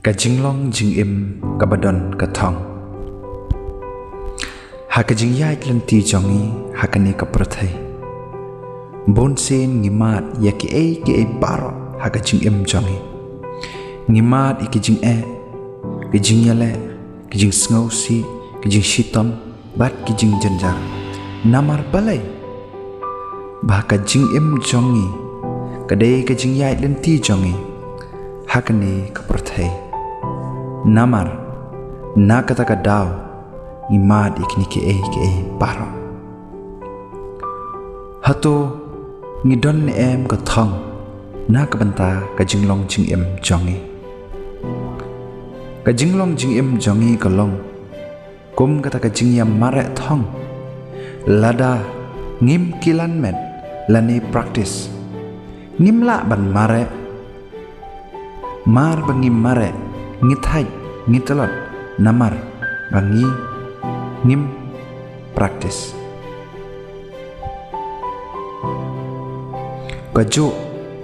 ka jinglong jing im ka badon ka thong ha ka jing yai klan ti jongi ha ka ne ka prathai bon sen ngimat ya ki e baro ha ka jing im jongi ngimat i ki jing ki jing yale ki jing sngo si ki jing shitom bat ki jing janjar namar balai ba ka jing im jongi ka dei ka jing yai klan ti jongi ha ka ne ka prathai namar na kata ka daw imad ikni ke paro hato ngidon ne em ka thong na ka banta ka jinglong jing em jongi ka jinglong jing em jongi ka long kum kata ka jing yam mare thong lada ngim kilan met lani practice ngimla ban mare mar bangim mare ngithai ngitalot namar bangi ngim practice kajo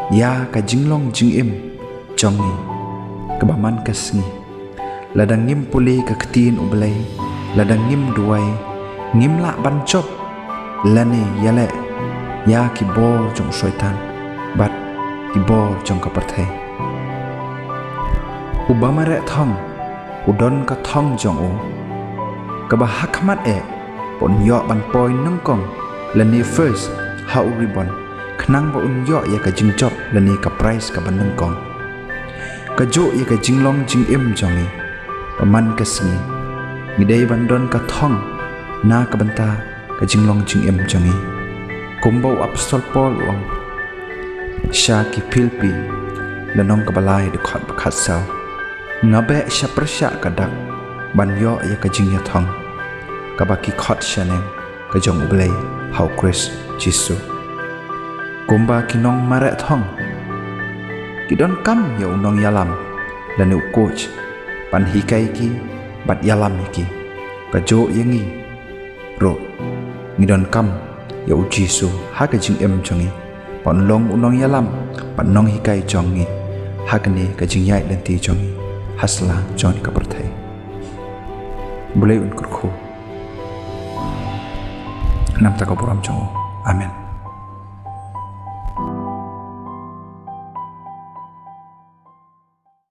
ya ka jinglong jing im jongi kebaman kasngi ladang ngim puli ka ktin ublai ladang ngim duai ngim la ban chop lani yale ya ki bo jong shaitan bat ki bo jong ka parthai ubamare thong udon ka thong jong o ka ba hakmat pon yo ban poi nang kong lani first ha uribon khnang ba un yo ya ka jingjop lani ka price ka ban nang kong ka jo ya ka jinglong jing im jongi paman ka singi ngidei ban don ka thong na ka banta ka jinglong jing im jongi kumbo apostol paul ong sha ki pilpi lanong ka balai de khat ba khat sao ngabe shaprasha kadak banyo ya ka jing ya thong ka baki khot shaneng ka jong ublei how Chris Jisu kumba kinong mare thong kidon kam ya unong yalam lanu coach pan hikai ki bat yalam ki ka jo yangi ro ngidon kam ya u Jisu ha ka jing em jongi pon long unong yalam pan nong hikai jongi ha ka ni ka jing yai lenti jongi hasla John ka parthai boleh unkur ko nam ta ka boram jongo amen.